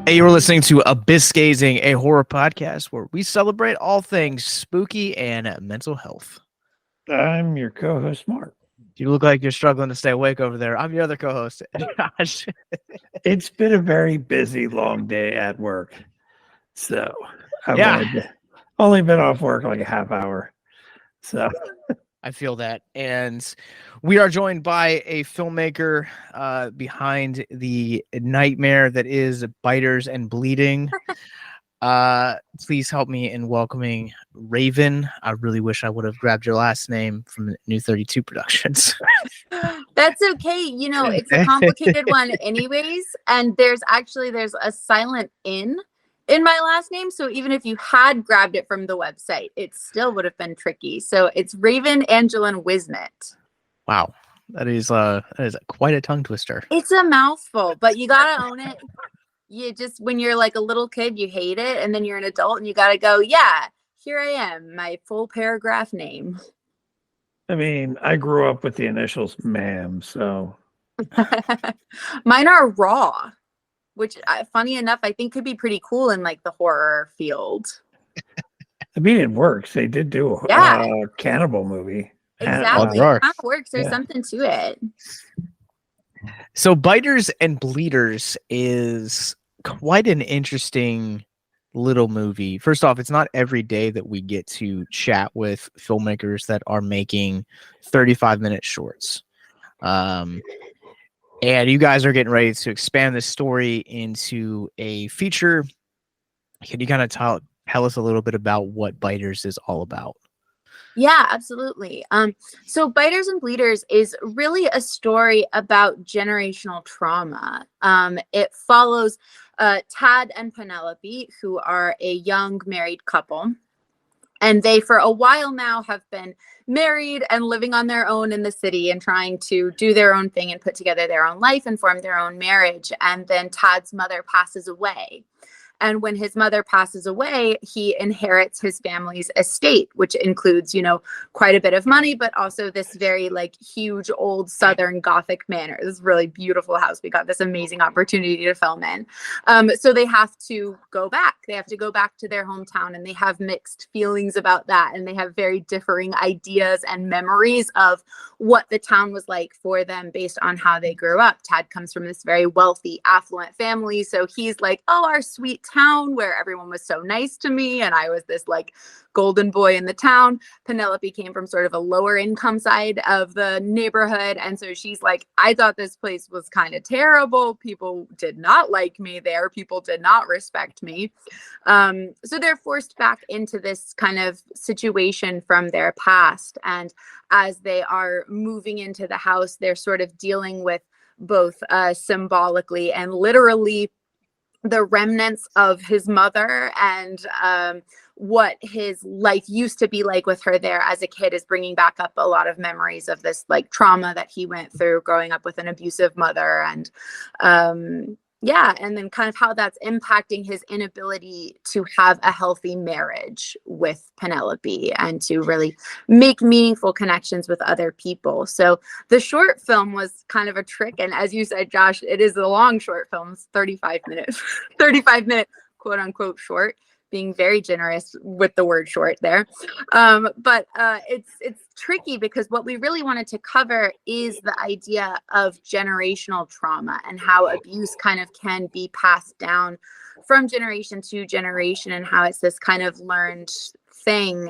Hey, you're listening to Abyss Gazing, a horror podcast where we celebrate all things spooky and mental health. I'm your co-host, Mark. You look like you're struggling to stay awake over there. I'm your other co-host, Josh. It's been a very busy, long day at work. So I've only been off work like a half hour. So I feel that. And we are joined by a filmmaker behind the nightmare that is Biters and Bleeding. Please help me in welcoming Raven. I really wish I would have grabbed your last name from New 32 Productions. That's okay. You know, it's a complicated one anyways. And there's a silent in my last name. So even if you had grabbed it from the website, it still would have been tricky. So it's raven-angeline Wisnet. Wow. That is quite a tongue twister. It's a mouthful, but you got to own it. You just, when you're like a little kid, you hate it. And then you're an adult and you got to go, yeah, here I am, my full paragraph name. I mean, I grew up with the initials ma'am, so. Mine are raw, which funny enough, I think could be pretty cool in like the horror field. I mean, it works. They did do a cannibal movie. Exactly. It kind of works. There's something to it. So Biters and Bleeders is quite an interesting little movie. First off, it's not every day that we get to chat with filmmakers that are making 35-minute shorts. And you guys are getting ready to expand this story into a feature. Can you kind of tell us a little bit about what Biters is all about? Yeah, absolutely. So Biters and Bleeders is really a story about generational trauma. It follows Tad and Penelope, who are a young married couple. And they, for a while now, have been married and living on their own in the city and trying to do their own thing and put together their own life and form their own marriage. And then Tad's mother passes away. And when his mother passes away, he inherits his family's estate, which includes, you know, quite a bit of money, but also this very like huge old Southern Gothic manor. This really beautiful house. We got this amazing opportunity to film in. So they have to go back. They have to go back to their hometown, and they have mixed feelings about that. And they have very differing ideas and memories of what the town was like for them based on how they grew up. Tad comes from this very wealthy, affluent family. So he's like, oh, our sweet town where everyone was so nice to me and I was this like golden boy in the town. Penelope came from sort of a lower income side of the neighborhood, and so she's like, I thought this place was kind of terrible. People did not like me there. People did not respect me. So they're forced back into this kind of situation from their past, and as they are moving into the house, they're sort of dealing with both symbolically and literally the remnants of his mother and what his life used to be like with her there as a kid is bringing back up a lot of memories of this like trauma that he went through growing up with an abusive mother. And and then kind of how that's impacting his inability to have a healthy marriage with Penelope and to really make meaningful connections with other people. So the short film was kind of a trick. And as you said, Josh, it is a long short film. It's 35 minute quote unquote short, being very generous with the word short there. But it's tricky because what we really wanted to cover is the idea of generational trauma and how abuse kind of can be passed down from generation to generation and how it's this kind of learned thing.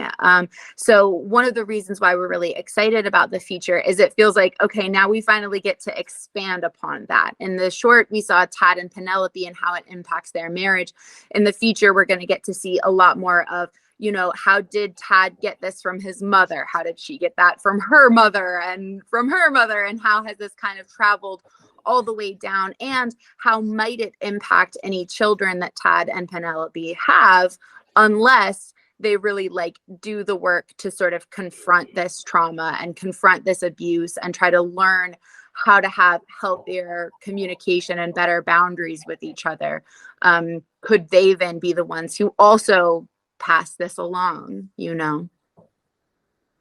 So one of the reasons why we're really excited about the feature is it feels like, okay, now we finally get to expand upon that. In the short, we saw Tad and Penelope and how it impacts their marriage. In the feature, we're going to get to see a lot more of, you know, how did Tad get this from his mother? How did she get that from her mother and from her mother? And how has this kind of traveled all the way down? And how might it impact any children that Tad and Penelope have unless they really like do the work to sort of confront this trauma and confront this abuse and try to learn how to have healthier communication and better boundaries with each other. Could they then be the ones who also pass this along, you know?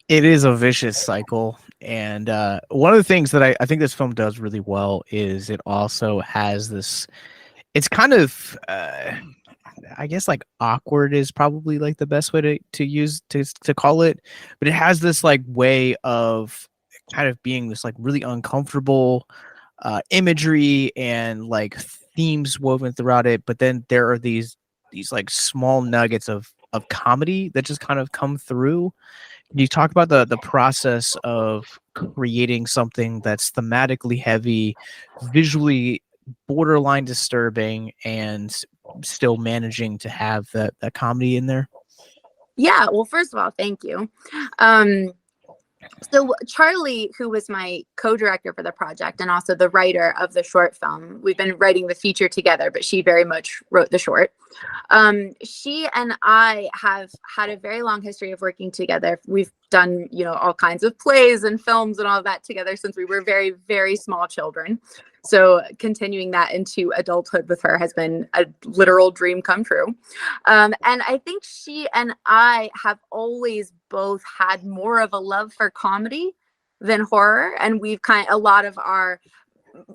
It is a vicious cycle. And one of the things that I think this film does really well is it also has this it's kind of I guess like awkward is probably like the best way to use to call it, but it has this like way of kind of being this like really uncomfortable imagery and like themes woven throughout it, but then there are these like small nuggets of comedy that just kind of come through. You talk about the process of creating something that's thematically heavy, visually borderline disturbing, and still managing to have that comedy in there. Yeah, well, first of all, thank you. So Charlie, who was my co-director for the project and also the writer of the short film, we've been writing the feature together, but she very much wrote the short. She and I have had a very long history of working together. We've done, all kinds of plays and films and all of that together since we were very, very small children. So continuing that into adulthood with her has been a literal dream come true. And I think she and I have always both had more of a love for comedy than horror. And we've a lot of our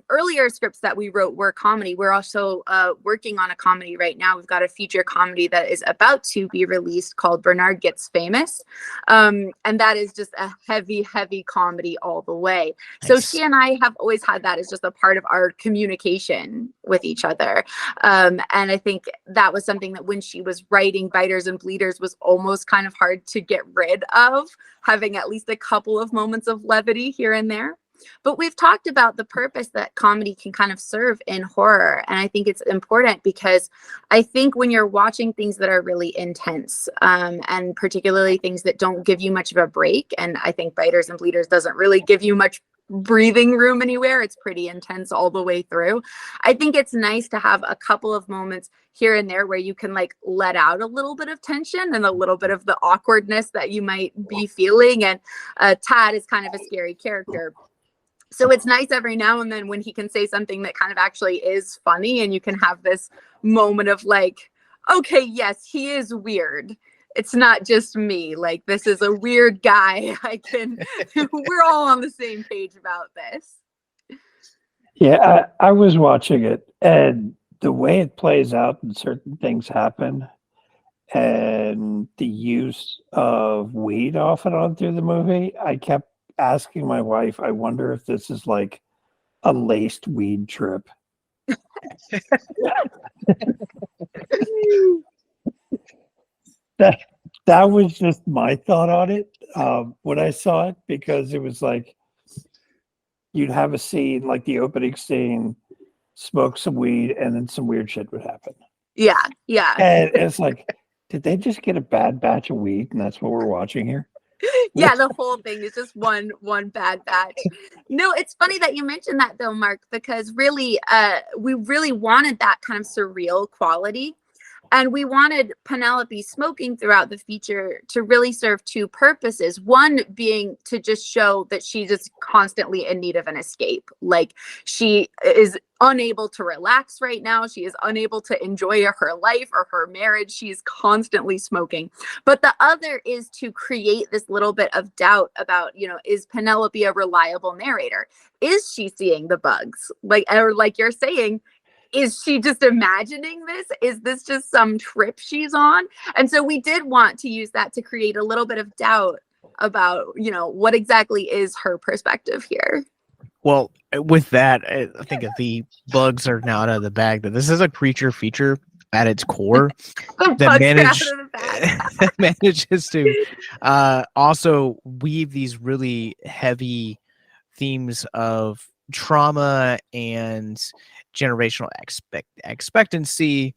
earlier scripts that we wrote were comedy. We're also working on a comedy right now. We've got a feature comedy that is about to be released called Bernard Gets Famous. And that is just a heavy, heavy comedy all the way. Nice. So she and I have always had that as just a part of our communication with each other. And I think that was something that when she was writing Biters and Bleeders was almost kind of hard to get rid of, having at least a couple of moments of levity here and there. But we've talked about the purpose that comedy can kind of serve in horror. And I think it's important because I think when you're watching things that are really intense, and particularly things that don't give you much of a break, and I think Biters and Bleeders doesn't really give you much breathing room anywhere. It's pretty intense all the way through. I think it's nice to have a couple of moments here and there where you can like let out a little bit of tension and a little bit of the awkwardness that you might be feeling. And Tad is kind of a scary character. So it's nice every now and then when he can say something that kind of actually is funny and you can have this moment of like, okay, yes, he is weird. It's not just me. Like, this is a weird guy. We're all on the same page about this. Yeah, I was watching it and the way it plays out and certain things happen and the use of weed off and on through the movie, I kept asking my wife, I wonder if this is like a laced weed trip. That was just my thought on it when I saw it, because it was like you'd have a scene like the opening scene, smoke some weed, and then some weird shit would happen. Yeah. And it's like, did they just get a bad batch of weed and that's what we're watching here? Yeah, the whole thing is just one bad batch. No, it's funny that you mentioned that though, Mark, because really we really wanted that kind of surreal quality. And we wanted Penelope smoking throughout the feature to really serve two purposes. One being to just show that she's just constantly in need of an escape. Like, she is unable to relax right now. She is unable to enjoy her life or her marriage. She's constantly smoking. But the other is to create this little bit of doubt about, is Penelope a reliable narrator? Is she seeing the bugs? Or like you're saying, is she just imagining this? Is this just some trip she's on? And so we did want to use that to create a little bit of doubt about, what exactly is her perspective here. Well, with that, I think if the bugs are now out of the bag, that this is a creature feature at its core that manages to also weave these really heavy themes of trauma and generational expectancy.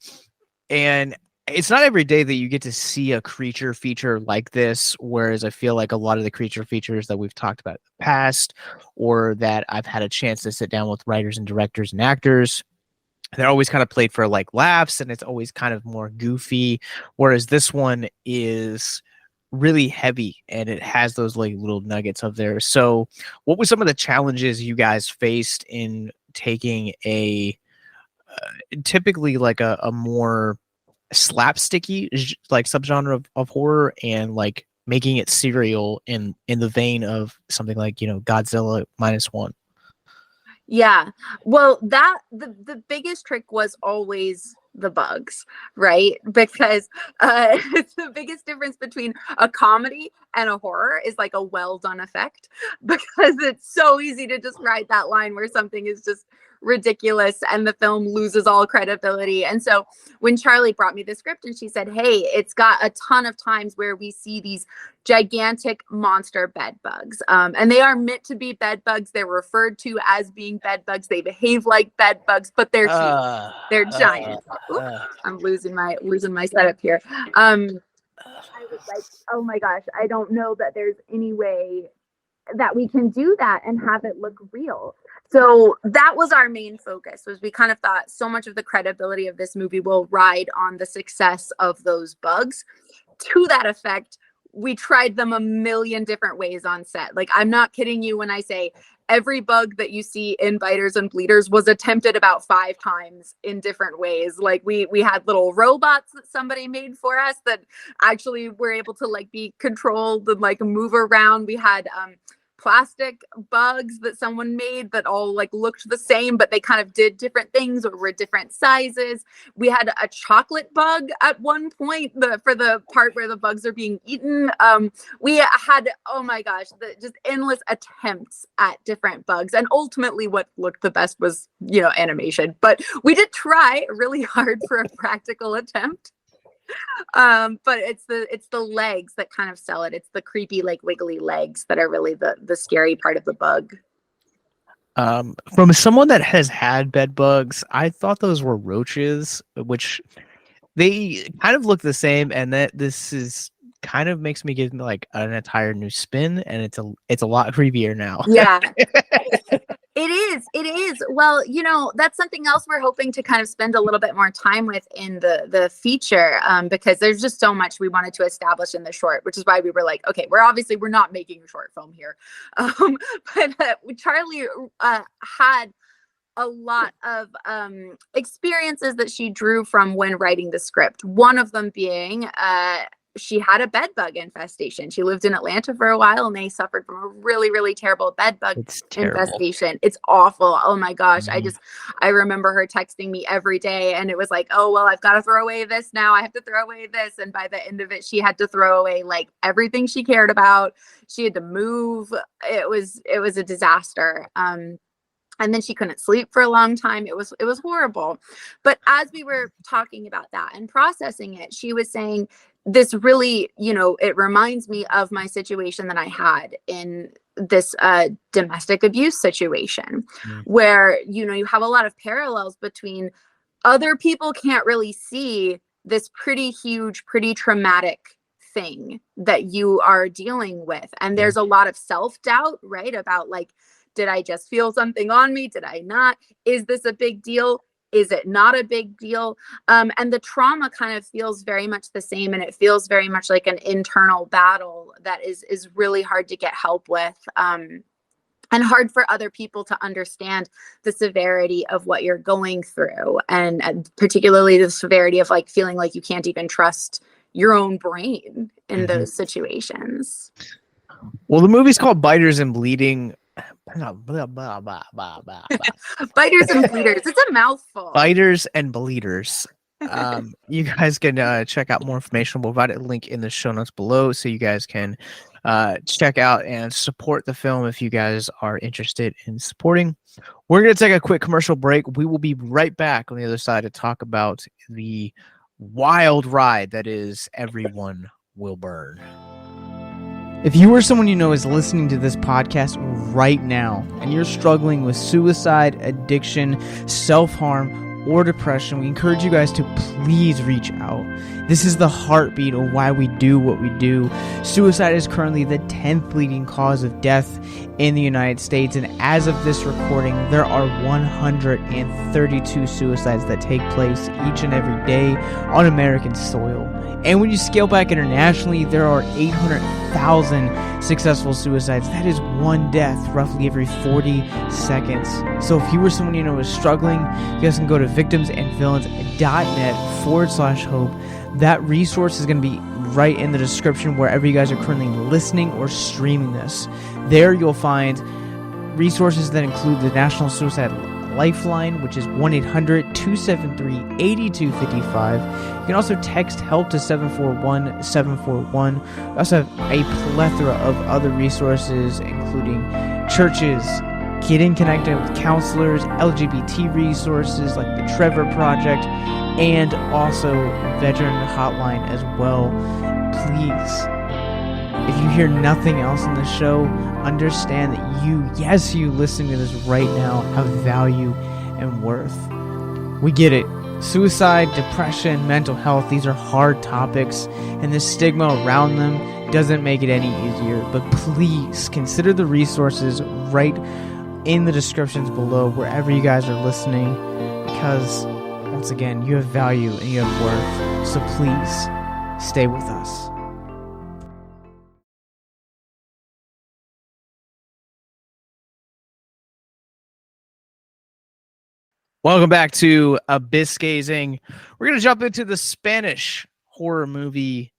And it's not every day that you get to see a creature feature like this, whereas I feel like a lot of the creature features that we've talked about in the past, or that I've had a chance to sit down with writers and directors and actors, they're always kind of played for like laughs, and it's always kind of more goofy, whereas this one is really heavy and it has those like little nuggets of there. So what were some of the challenges you guys faced in taking a typically like a more slapsticky like subgenre of horror and like making it serial in the vein of something like Godzilla -1? Yeah. Well, the biggest trick was always the bugs, right? Because the biggest difference between a comedy and a horror is like a well done effect, because it's so easy to just write that line where something is just ridiculous and the film loses all credibility. And so when Charlie brought me the script and she said, "Hey, it's got a ton of times where we see these gigantic monster bed bugs. And they are meant to be bed bugs. They're referred to as being bed bugs. They behave like bed bugs, but they're huge. They're giant." I'm losing my setup here. I was like, oh my gosh, I don't know that there's any way that we can do that and have it look real. So that was our main focus. Was we kind of thought so much of the credibility of this movie will ride on the success of those bugs. To that effect, we tried them a million different ways on set. Like, I'm not kidding you when I say every bug that you see in Biters and Bleeders was attempted about 5 times in different ways. Like, we had little robots that somebody made for us that actually were able to like be controlled and like move around. We had plastic bugs that someone made that all like looked the same, but they kind of did different things or were different sizes. We had a chocolate bug at one point for the part where the bugs are being eaten. We had, oh my gosh, just endless attempts at different bugs. And ultimately what looked the best was, animation. But we did try really hard for a practical attempt. But it's the legs that kind of sell it. It's the creepy, like wiggly legs that are really the scary part of the bug. From someone that has had bed bugs, I thought those were roaches, which they kind of look the same, and that this is kind of makes me give me like an entire new spin, and it's a lot creepier now. Yeah. It is. Well, that's something else we're hoping to kind of spend a little bit more time with in the feature, because there's just so much we wanted to establish in the short, which is why we were like, okay, we're not making a short film here. But Charlie had a lot of experiences that she drew from when writing the script. One of them being she had a bed bug infestation. She lived in Atlanta for a while and they suffered from a really, really terrible bed bug infestation. It's awful. Oh my gosh. I remember her texting me every day and it was like, oh, well, I've got to throw away this now. I have to throw away this. And by the end of it, she had to throw away like everything she cared about. She had to move. It was a disaster. And then she couldn't sleep for a long time. It was horrible. But as we were talking about that and processing it, she was saying, this really, it reminds me of my situation that I had in this domestic abuse situation where, you have a lot of parallels between other people can't really see this pretty huge, pretty traumatic thing that you are dealing with. And there's a lot of self-doubt, right? About like, did I just feel something on me? Did I not? Is this a big deal? Is it not a big deal? And the trauma kind of feels very much the same. And it feels very much like an internal battle that is really hard to get help with. And hard for other people to understand the severity of what you're going through. And particularly the severity of like feeling like you can't even trust your own brain in those situations. Well, the movie's called Biters and Bleeding. Biters and Bleeders. It's a mouthful. Biters and Bleeders. You guys can check out more information. We'll provide a link in the show notes below so you guys can check out and support the film if you guys are interested in supporting. We're going to take a quick commercial break. We will be right back on the other side to talk about the wild ride that is Everyone Will Burn. If you or someone you know is listening to this podcast right now and you're struggling with suicide, addiction, self-harm, or depression, we encourage you guys to please reach out. This is the heartbeat of why we do what we do. Suicide is currently the 10th leading cause of death in the United States, and as of this recording, there are 132 suicides that take place each and every day on American soil. And when you scale back internationally, there are 800,000 successful suicides. That is one death roughly every 40 seconds. So if you or someone you know is struggling, you guys can go to victimsandvillains.net/hope. That resource is going to be right in the description wherever you guys are currently listening or streaming this. There you'll find resources that include the National Suicide Lifeline, which is 1-800-273-8255. You can also text HELP to 741-741. We also have a plethora of other resources, including churches, getting connected with counselors, LGBT resources like the Trevor Project, and also veteran hotline as well. Please, if you hear nothing else in the show, understand that you listening to this right now, have value and worth. We get it. Suicide, depression, mental health, these are hard topics, and the stigma around them doesn't make it any easier. But please consider the resources right in the descriptions below, wherever you guys are listening, because once again, you have value and you have worth. So please stay with us. Welcome back to Abyss Gazing. We're going to jump into the Spanish horror movie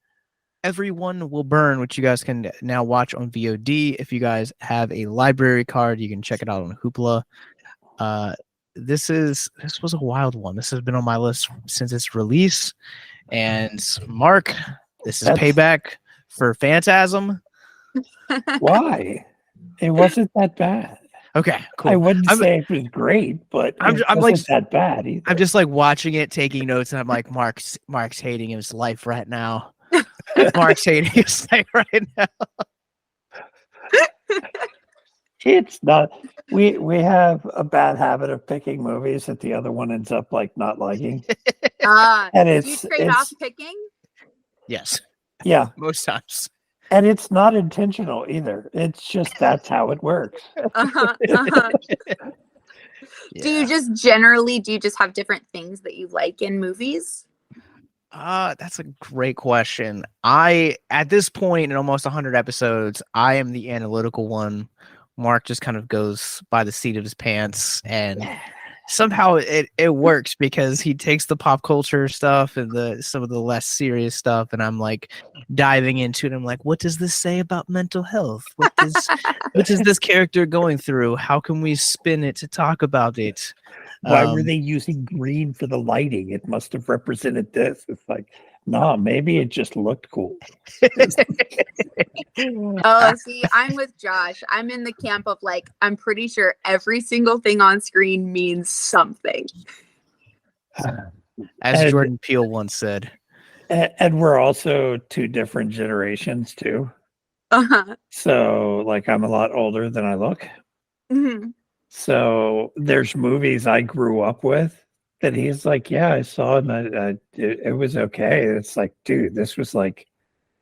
Everyone Will Burn, which you guys can now watch on VOD. If you guys have a library card, you can check it out on Hoopla. This was a wild one. This has been on my list since its release. And Mark, this is payback for Phantasm. Why? It wasn't that bad. Okay, cool. I wouldn't say it was great, but it wasn't that bad either. I'm just like watching it, taking notes, and I'm like, Mark's hating his life right now. Mark's hating his life right now. It's not. We have a bad habit of picking movies that the other one ends up like not liking. And do you trade off picking? Yes. Yeah. Most times. And it's not intentional either. It's just that's how it works. Yeah. Do you just have different things that you like in movies? That's a great question. At this point in almost 100 episodes, I am the analytical one. Mark just kind of goes by the seat of his pants, and somehow it works because he takes the pop culture stuff and some of the less serious stuff, and I'm like diving into it. I'm like, what does this say about mental health? What is this character going through? How can we spin it to talk about it? Why were they using green for the lighting? It must have represented this. It's like, no, maybe it just looked cool. Oh, see, I'm with Josh. I'm in the camp of like, I'm pretty sure every single thing on screen means something. As Jordan Peele once said. And we're also two different generations too. So like I'm a lot older than I look. Mm-hmm. So there's movies I grew up with that he's like, yeah, I saw it and it was okay. It's like, dude, this was like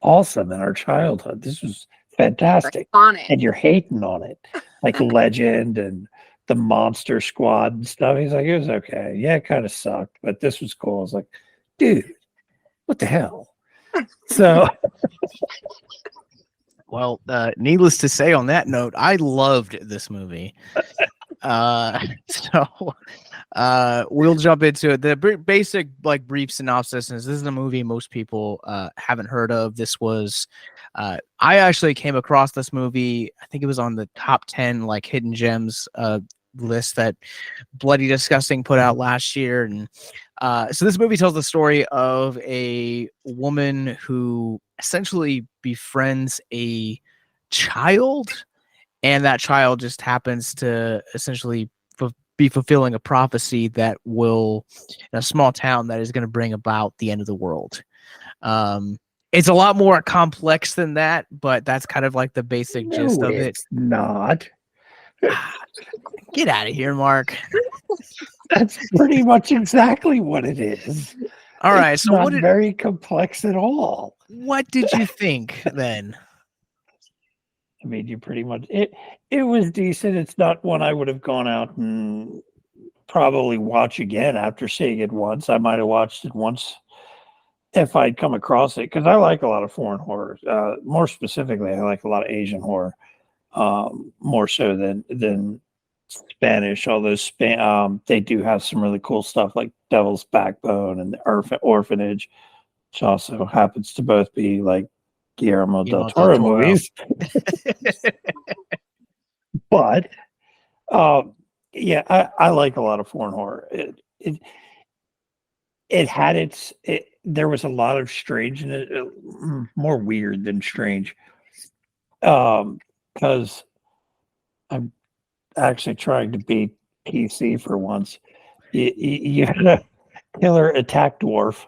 awesome in our childhood. This was fantastic. And you're hating on it. Like Legend and the Monster Squad and stuff. He's like, it was okay. Yeah, it kind of sucked, but this was cool. I was like, dude, what the hell? So well, needless to say on that note, I loved this movie. So we'll jump into it. The basic like brief synopsis is this is a movie most people haven't heard of. This was I actually came across this movie. I think it was on the top 10 like hidden gems list that Bloody Disgusting put out last year. And so this movie tells the story of a woman who essentially befriends a child, and that child just happens to essentially be fulfilling a prophecy that will, in a small town, that is going to bring about the end of the world. It's a lot more complex than that, but that's kind of like the basic gist of it. It's not. Get out of here, Mark. That's pretty much exactly what it is. All right, it's so not very complex at all. What did you think then? I mean, you pretty much it was decent. It's not one I would have gone out and probably watch again after seeing it once. I might have watched it once if I'd come across it, because I like a lot of foreign horror. More specifically, I like a lot of Asian horror, more so than Spanish. Although they do have some really cool stuff like Devil's Backbone and the Orphanage, which also happens to both be like Guillermo del Toro movies. But Yeah, I like a lot of foreign horror. It had there was a lot of strange in it, more weird than strange. Because I'm actually trying to be PC for once. You had a killer attack dwarf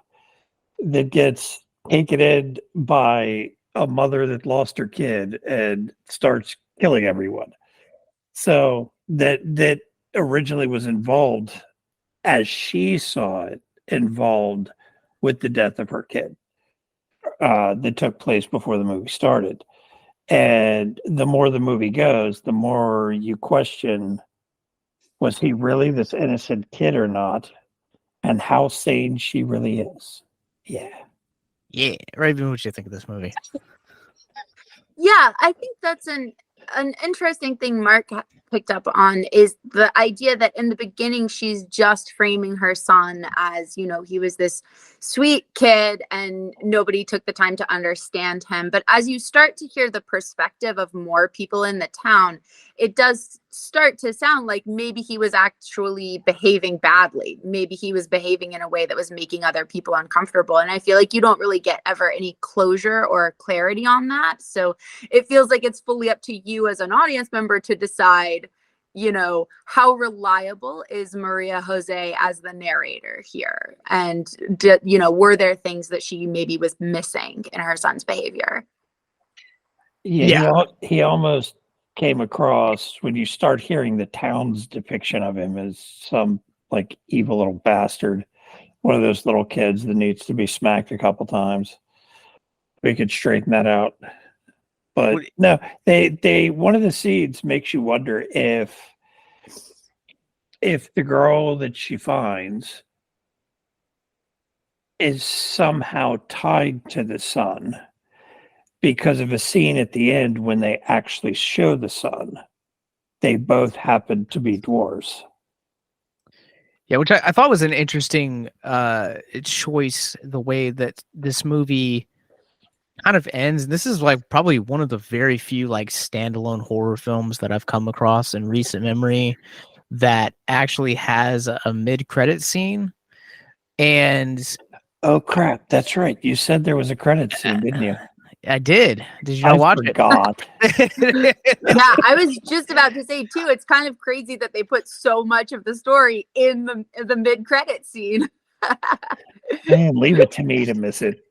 that gets taken in by a mother that lost her kid and starts killing everyone. So that originally was involved, as she saw it, involved with the death of her kid that took place before the movie started. And the more the movie goes, the more you question, was he really this innocent kid or not? And how sane she really is. Yeah. Yeah, Raven, what you think of this movie? Yeah, I think that's an interesting thing Mark picked up on, is the idea that in the beginning she's just framing her son as, you know, he was this sweet kid and nobody took the time to understand him. But as you start to hear the perspective of more people in the town, it does start to sound like maybe he was actually behaving badly. Maybe he was behaving in a way that was making other people uncomfortable. And I feel like you don't really get ever any closure or clarity on that. So it feels like it's fully up to you as an audience member to decide, you know, how reliable is Maria Jose as the narrator here? And, you know, were there things that she maybe was missing in her son's behavior? Yeah. He almost came across, when you start hearing the town's depiction of him, as some like evil little bastard, one of those little kids that needs to be smacked a couple times. We could straighten that out. But no, they one of the seeds makes you wonder if the girl that she finds is somehow tied to the son, because of a scene at the end when they actually show the son. They both happen to be dwarves. Yeah, which I thought was an interesting choice, the way that this movie kind of ends. This is like probably one of the very few like standalone horror films that I've come across in recent memory that actually has a mid-credit scene. And oh crap, that's right. You said there was a credit scene, didn't you? I did. Did you not watch forgot. it? Yeah, I was just about to say too, it's kind of crazy that they put so much of the story in the mid-credit scene. Man, leave it to me to miss it.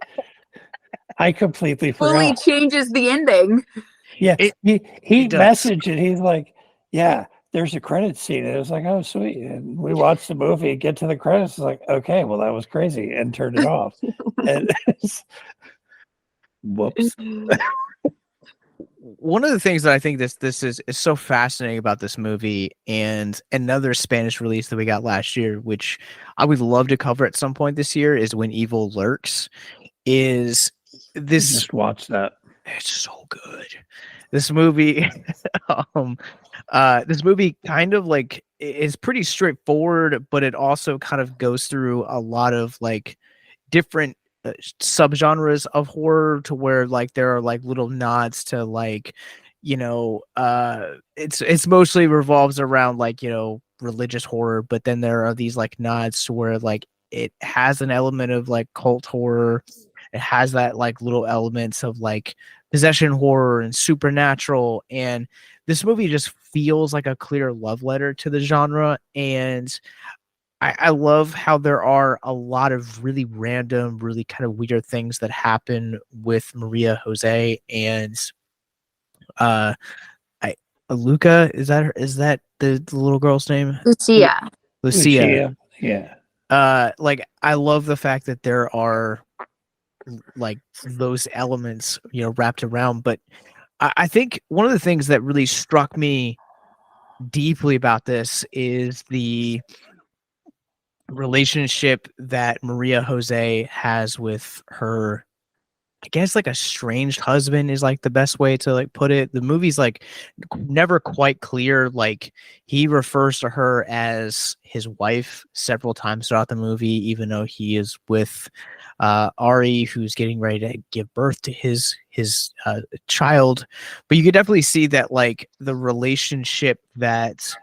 I completely forgot. Fully changes the ending. Yeah, he it does. messaged and he's like, yeah, there's a credit scene. And it was like, oh, sweet. And we watched the movie, get to the credits. It's like, okay, well, that was crazy, and turned it off. And whoops. One of the things that I think this is so fascinating about this movie, and another Spanish release that we got last year, which I would love to cover at some point this year, is When Evil Lurks. Is this just watch that? It's so good. This movie, this movie kind of like is pretty straightforward, but it also kind of goes through a lot of like different subgenres of horror, to where like there are like little nods to like, you know, it's mostly revolves around like, you know, religious horror, but then there are these like nods to where like it has an element of like cult horror. It has that like little elements of like possession horror and supernatural, and this movie just feels like a clear love letter to the genre. And I love how there are a lot of really random, really kind of weird things that happen with Maria Jose and Luca. Is that the little girl's name? Lucia. Yeah. Like I love the fact that there are like those elements, you know, wrapped around. But I think one of the things that really struck me deeply about this is the relationship that Maria Jose has with her, I guess like estranged husband is like the best way to like put it. The movie's like never quite clear. Like he refers to her as his wife several times throughout the movie, even though he is with Ari, who's getting ready to give birth to his child. But you could definitely see that like the relationship that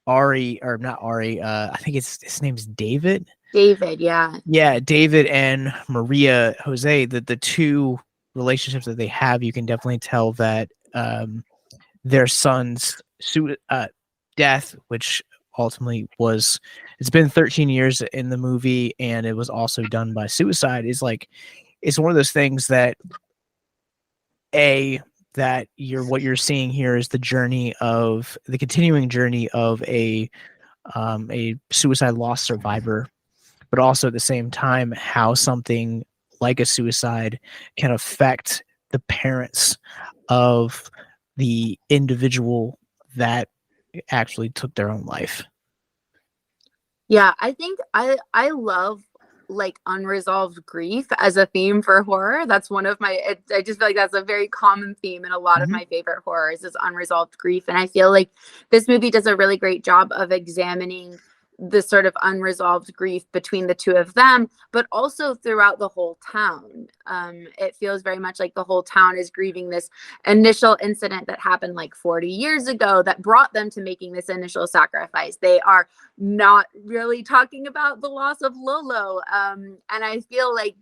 Ari, or not Ari, I think his name's David. David, yeah. Yeah, David and Maria Jose, the two relationships that they have, you can definitely tell that their son's death, which ultimately was, it's been 13 years in the movie, and it was also done by suicide, is like, it's one of those things that that what you're seeing here is the continuing journey of a suicide loss survivor, but also at the same time how something like a suicide can affect the parents of the individual that actually took their own life. Yeah, I think I love like unresolved grief as a theme for horror. That's one of my, I just feel like that's a very common theme in a lot of my favorite horrors, is unresolved grief. And I feel like this movie does a really great job of examining the sort of unresolved grief between the two of them, but also throughout the whole town. It feels very much like the whole town is grieving this initial incident that happened like 40 years ago that brought them to making this initial sacrifice. They are not really talking about the loss of Lolo. And I feel like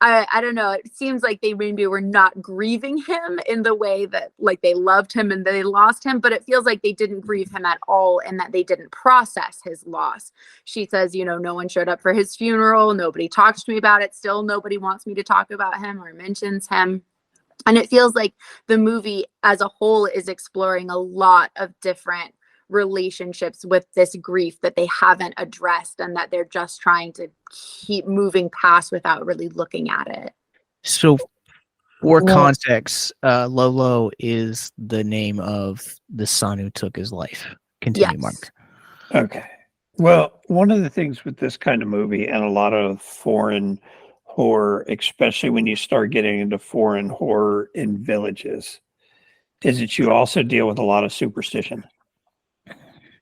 I don't know, it seems like they maybe were not grieving him in the way that like they loved him and they lost him, but it feels like they didn't grieve him at all, and that they didn't process his loss. She says, no one showed up for his funeral. Nobody talks to me about it. Still, nobody wants me to talk about him or mentions him. And it feels like the movie as a whole is exploring a lot of different relationships with this grief that they haven't addressed, and that they're just trying to keep moving past without really looking at it. So for context, Lolo is the name of the son who took his life. Continue, Yes. Mark. Okay. Well, one of the things with this kind of movie and a lot of foreign horror, especially when you start getting into foreign horror in villages, is that you also deal with a lot of superstition.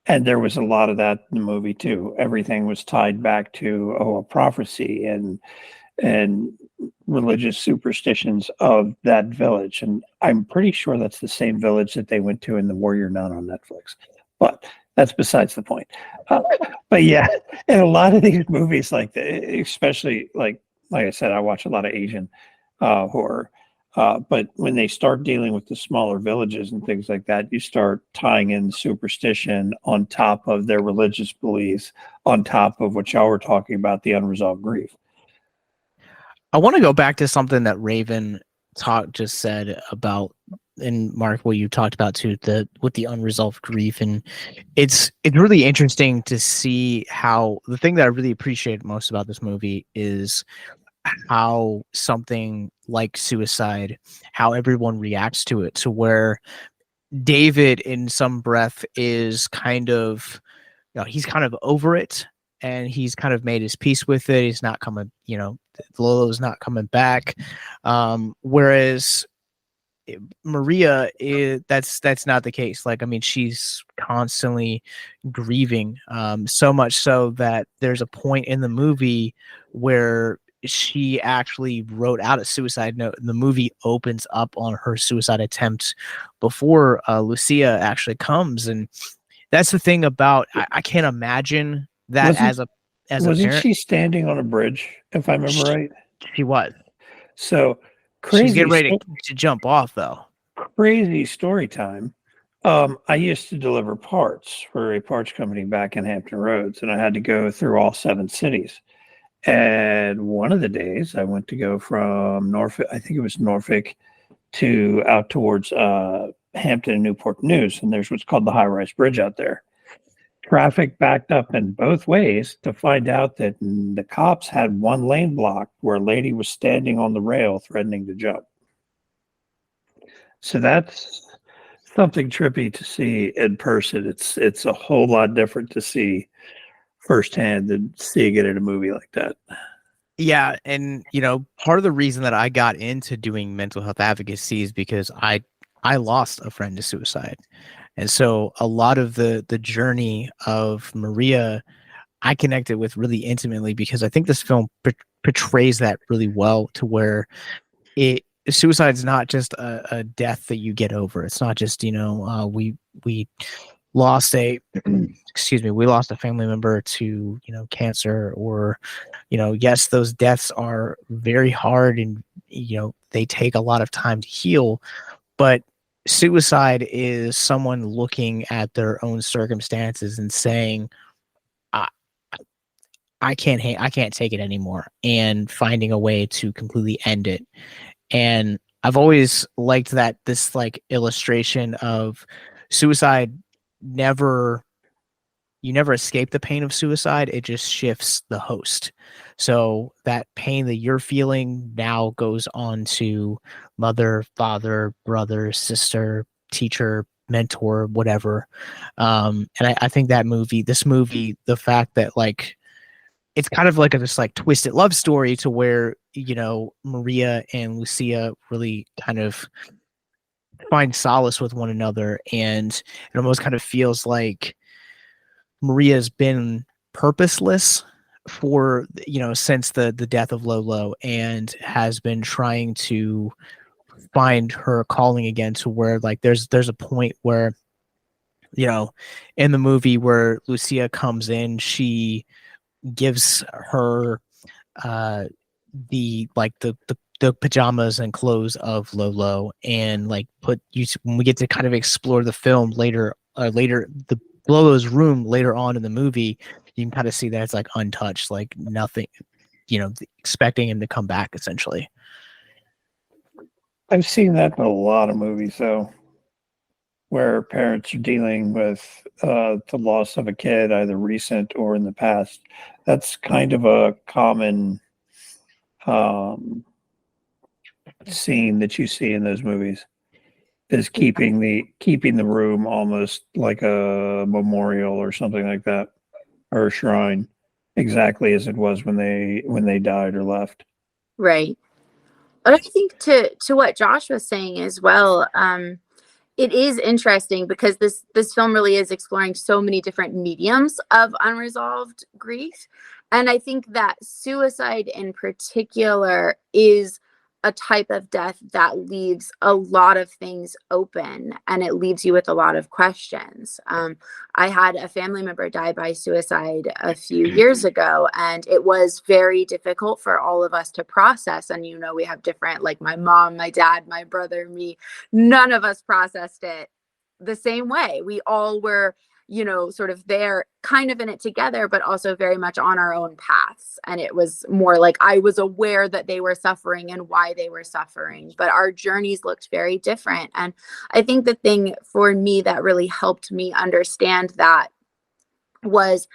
And there was a lot of that in the movie too. Everything was tied back to a prophecy and religious superstitions of that village. And I'm pretty sure that's the same village that they went to in The Warrior Nun on Netflix. But that's besides the point. But yeah, in a lot of these movies, like especially like I said, I watch a lot of Asian horror. But when they start dealing with the smaller villages and things like that, you start tying in superstition on top of their religious beliefs, on top of what y'all were talking about, the unresolved grief. I want to go back to something that Raven just said about, and Mark, what you talked about too, with the unresolved grief. And it's really interesting to see how, the thing that I really appreciate most about this movie is how something like suicide, how everyone reacts to it, to where David in some breath is kind of, he's kind of over it, and he's kind of made his peace with it. He's not coming, Lolo's not coming back. Whereas Maria, that's not the case. Like, I mean, she's constantly grieving, so much so that there's a point in the movie where she actually wrote out a suicide note. The movie opens up on her suicide attempt before Lucia actually comes. And that's the thing about, I can't imagine that as a parent. Wasn't she standing on a bridge, if I remember right? She was. So crazy. She's getting ready to jump off, though. Crazy story time. I used to deliver parts for a parts company back in Hampton Roads, and I had to go through all 7 cities. And one of the days I went to go from Norfolk, I think it was Norfolk, to out towards Hampton and Newport News. And there's what's called the high-rise bridge out there. Traffic backed up in both ways to find out that the cops had one lane blocked where a lady was standing on the rail threatening to jump. So that's something trippy to see in person. It's a whole lot different to see firsthand than seeing it in a movie like that. Yeah, and part of the reason that I got into doing mental health advocacy is because I lost a friend to suicide. And so a lot of the journey of Maria, I connected with really intimately, because I think this film portrays that really well, to where suicide is not just a death that you get over. It's not just, we lost a excuse me, we lost a family member to, cancer, or, yes, those deaths are very hard, and, they take a lot of time to heal, but suicide is someone looking at their own circumstances and saying, I, I can't take it anymore, and finding a way to completely end it. And I've always liked that this like illustration of suicide never you never escape the pain of suicide. It just shifts the host. So that pain that you're feeling now goes on to mother, father, brother, sister, teacher, mentor, whatever. And I think this movie, the fact that like it's kind of like this like twisted love story to where, Maria and Lucia really kind of find solace with one another, and it almost kind of feels like Maria's been purposeless for, since the death of Lolo, and has been trying to find her calling again, to where like there's a point where, in the movie where Lucia comes in, she gives her the pajamas and clothes of Lolo, and like when we get to kind of explore the film later, the Lolo's room later on in the movie, you can kind of see that it's like untouched, like nothing, expecting him to come back essentially. I've seen that in a lot of movies, though, where parents are dealing with the loss of a kid, either recent or in the past. That's kind of a common scene that you see in those movies, is keeping the room almost like a memorial or something like that, or a shrine, exactly as it was when they died or left. Right. But I think to what Josh was saying as well, it is interesting because this film really is exploring so many different mediums of unresolved grief. And I think that suicide in particular is a type of death that leaves a lot of things open, and it leaves you with a lot of questions. I had a family member die by suicide a few years ago, and it was very difficult for all of us to process. And, we have different, like my mom, my dad, my brother, me, none of us processed it the same way. We all were, sort of there, kind of in it together, but also very much on our own paths. And it was more like I was aware that they were suffering and why they were suffering, but our journeys looked very different. And I think the thing for me that really helped me understand that was,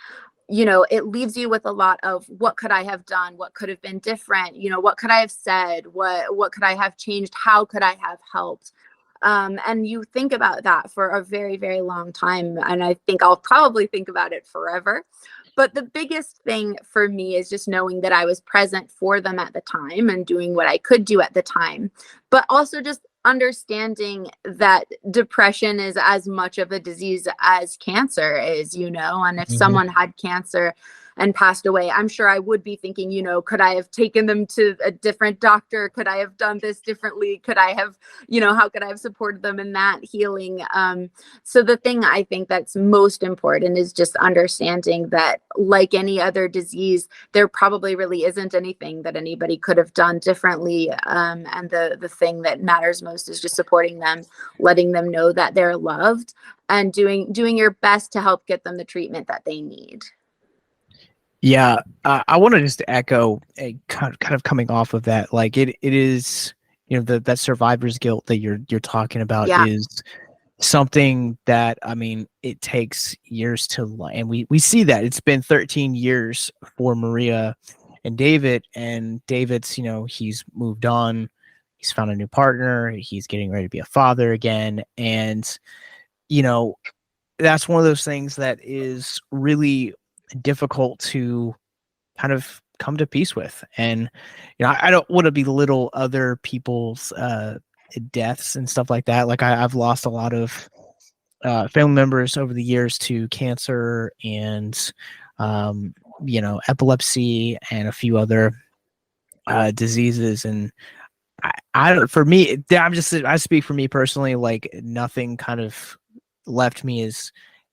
it leaves you with a lot of what could I have done? What could have been different? What could I have said? What could I have changed? How could I have helped? And you think about that for a very, very long time. And I think I'll probably think about it forever. But the biggest thing for me is just knowing that I was present for them at the time and doing what I could do at the time, but also just understanding that depression is as much of a disease as cancer is, and if someone had cancer and passed away, I'm sure I would be thinking, could I have taken them to a different doctor? Could I have done this differently? Could I have, how could I have supported them in that healing? So the thing I think that's most important is just understanding that, like any other disease, there probably really isn't anything that anybody could have done differently. And the thing that matters most is just supporting them, letting them know that they're loved, and doing your best to help get them the treatment that they need. Yeah, I want to just echo a kind of coming off of that. Like it is, that survivor's guilt that you're talking about is something that, I mean, it takes years to, and we see that it's been 13 years for Maria and David, and David's, he's moved on, he's found a new partner, he's getting ready to be a father again, and that's one of those things that is really difficult to kind of come to peace with. And I don't want to belittle other people's deaths and stuff like that. Like I've lost a lot of family members over the years to cancer and epilepsy and a few other diseases. And I don't, for me, I speak for me personally, like nothing kind of left me as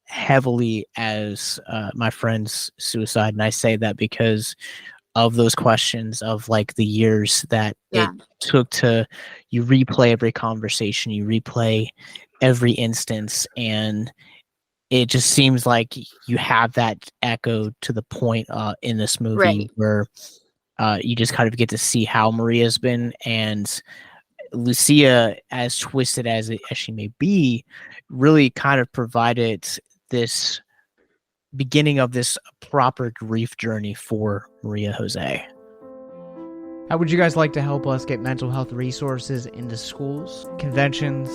heavily as my friend's suicide, and I say that because of those questions of like the years that Yeah. it took to you replay every conversation, you replay every instance, and it just seems like you have that echo to the point in this movie Right. where you just kind of get to see how Maria's been, and Lucia, as twisted as she may be, really kind of provided this beginning of this proper grief journey for Maria Jose. How would you guys like to help us get mental health resources into schools, conventions,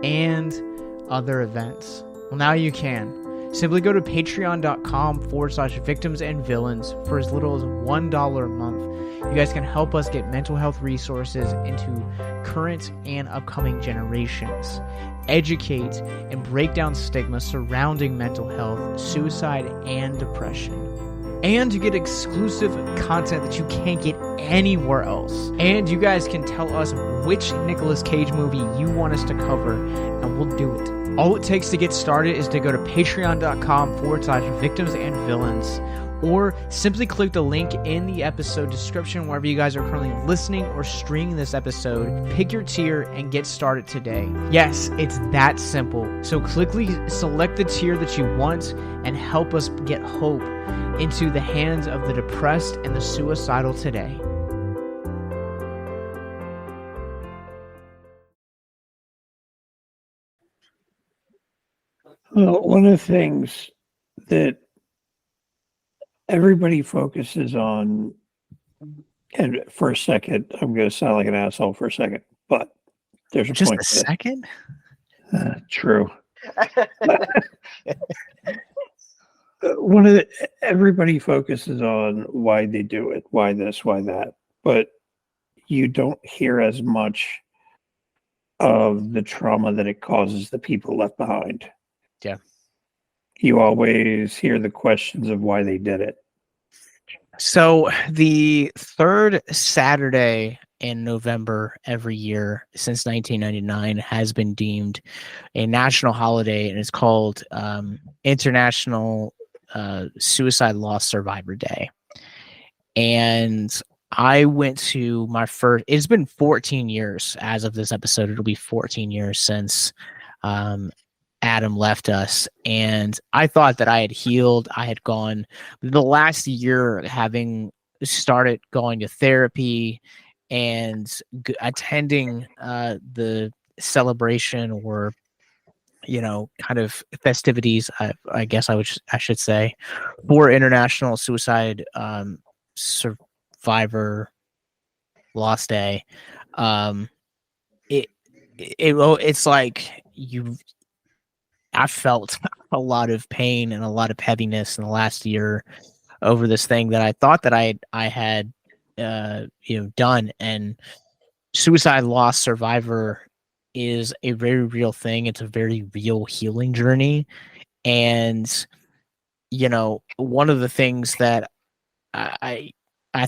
and other events? Well, now you can. Simply go to patreon.com/victims and villains for as little as $1 a month. You guys can help us get mental health resources into current and upcoming generations, educate and break down stigma surrounding mental health, suicide, and depression. And you get exclusive content that you can't get anywhere else. And you guys can tell us which Nicolas Cage movie you want us to cover, and we'll do it. All it takes to get started is to go to patreon.com/victims and villains, or simply click the link in the episode description wherever you guys are currently listening or streaming this episode. Pick your tier and get started today. Yes, it's that simple. So quickly select the tier that you want and help us get hope into the hands of the depressed and the suicidal today. Well, one of the things that everybody focuses on, and for a second, I'm going to sound like an asshole for a second, but there's a Just point a to it. second? True. Everybody focuses on why they do it, why this, why that, but you don't hear as much of the trauma that it causes the people left behind. Yeah. You always hear the questions of why they did it. So the third Saturday in November every year since 1999 has been deemed a national holiday, and it's called International Suicide Loss Survivor Day. And I went to my first, it's been 14 years as of this episode. It'll be 14 years since Adam left us, and I thought that I had healed. I had gone the last year having started going to therapy and attending the celebration, or kind of festivities, I guess I should say, for International Suicide Survivor Lost Day. It's like I felt a lot of pain and a lot of heaviness in the last year over this thing that I thought that I had done. And suicide loss survivor is a very real thing. It's a very real healing journey. And one of the things that I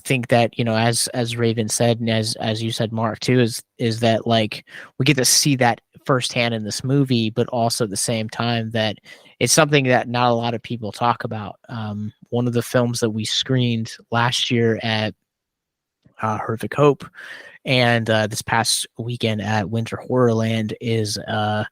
think that, as Raven said, and as you said, Mark, too, is that like we get to see that firsthand in this movie, but also at the same time that it's something that not a lot of people talk about. One of the films that we screened last year at Horrific Hope and this past weekend at Winter Horrorland is a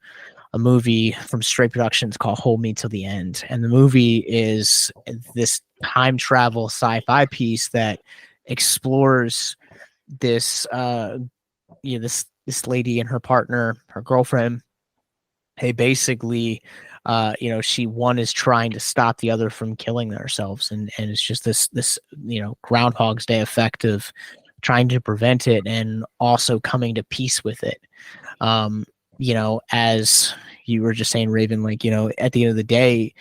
movie from Stray Productions called Hold Me Till the End. And the movie is this time travel sci-fi piece that explores this this lady and her partner, her girlfriend. They basically one is trying to stop the other from killing themselves, and it's just this Groundhog's Day effect of trying to prevent it and also coming to peace with it. As you were just saying, Raven, like, at the end of the day,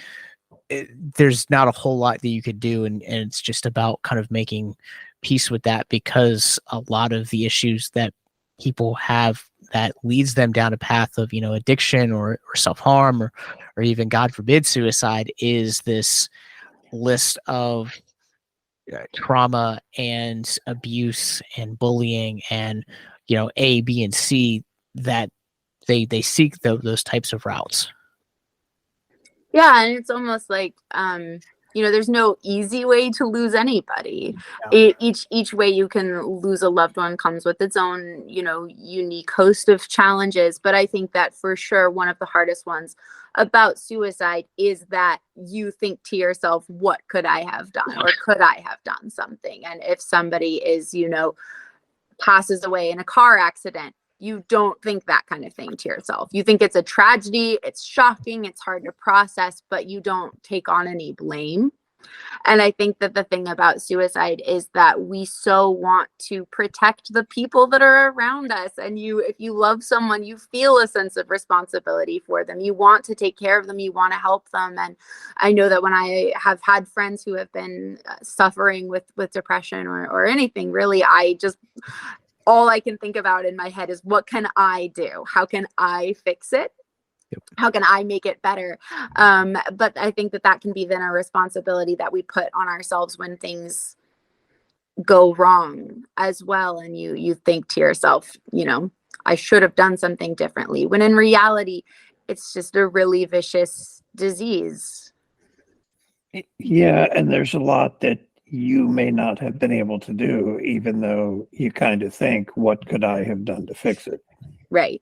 there's not a whole lot that you could do. And it's just about kind of making peace with that, because a lot of the issues that people have that leads them down a path of, addiction or self-harm or even, God forbid, suicide is this list of trauma and abuse and bullying and, A, B, and C, that they seek those types of routes. Yeah, and it's almost like there's no easy way to lose anybody. Yeah. Each way you can lose a loved one comes with its own, unique host of challenges. But I think that for sure one of the hardest ones about suicide is that you think to yourself, what could I have done? Or could I have done something? And if somebody is, passes away in a car accident, you don't think that kind of thing to yourself. You think it's a tragedy, it's shocking, it's hard to process, but you don't take on any blame. And I think that the thing about suicide is that we so want to protect the people that are around us. And if you love someone, you feel a sense of responsibility for them. You want to take care of them, you want to help them. And I know that when I have had friends who have been suffering with depression or anything, really, all I can think about in my head is, what can I do? How can I fix it? How can I make it better? But I think that can be then a responsibility that we put on ourselves when things go wrong as well. And you think to yourself, I should have done something differently. When in reality, it's just a really vicious disease. Yeah, and there's a lot that you may not have been able to do, even though you kind of think, what could I have done to fix it? Right.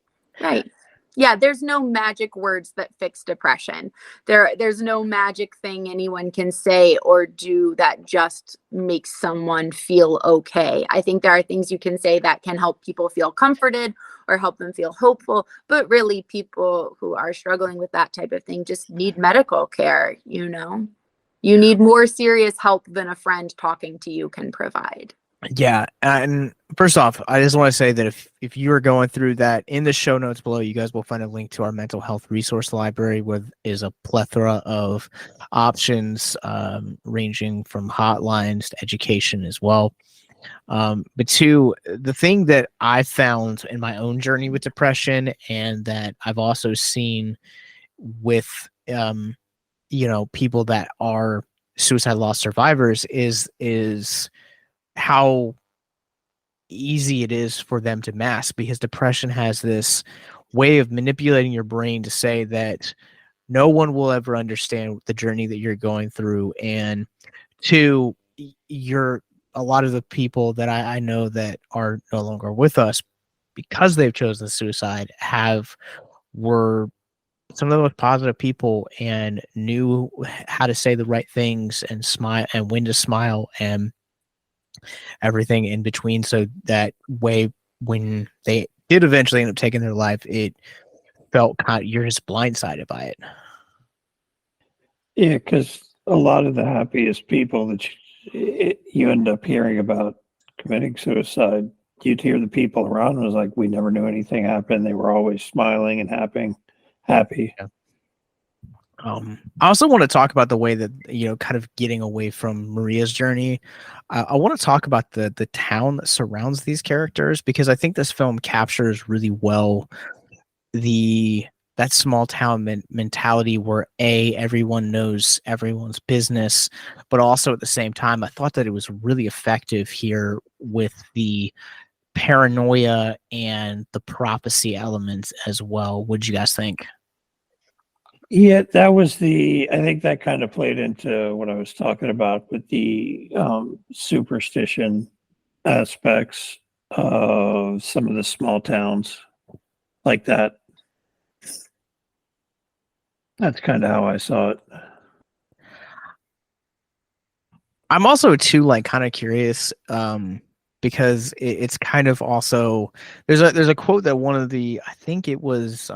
Yeah, there's no magic words that fix depression. There's no magic thing anyone can say or do that just makes someone feel okay. I think there are things you can say that can help people feel comforted or help them feel hopeful, but really people who are struggling with that type of thing just need medical care, You need more serious help than a friend talking to you can provide. Yeah, and first off, I just want to say that if you are going through that, in the show notes below, you guys will find a link to our mental health resource library, where is a plethora of options, ranging from hotlines to education as well. But two, the thing that I found in my own journey with depression, and that I've also seen with people that are suicide loss survivors, is how easy it is for them to mask, because depression has this way of manipulating your brain to say that no one will ever understand the journey that you're going through. And two, a lot of the people that I know that are no longer with us because they've chosen suicide were some of the most positive people and knew how to say the right things and smile and when to smile and everything in between. So that way, when they did eventually end up taking their life, it felt you're just blindsided by it. Yeah, because a lot of the happiest people that you end up hearing about committing suicide, you'd hear the people around was like, we never knew anything happened. They were always smiling and happy. Yeah. I also want to talk about the way that, kind of getting away from Maria's journey. I want to talk about the town that surrounds these characters, because I think this film captures really well that small town mentality where everyone knows everyone's business, but also at the same time, I thought that it was really effective here with the paranoia and the prophecy elements as well. What did you guys think? Yeah, I think that kind of played into what I was talking about with the superstition aspects of some of the small towns like that. That's kind of how I saw it. I'm also too kind of curious, because it's kind of also there's a quote that one of the I think it was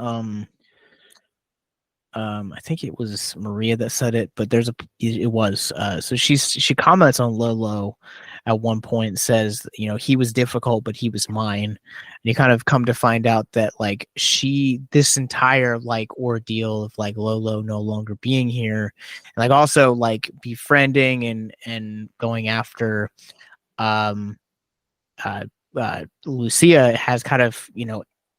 Maria that said it, but so she comments on Lolo at one point and says, he was difficult, but he was mine. And you kind of come to find out that this entire ordeal of Lolo no longer being here, and also befriending and going after Lucia has kind of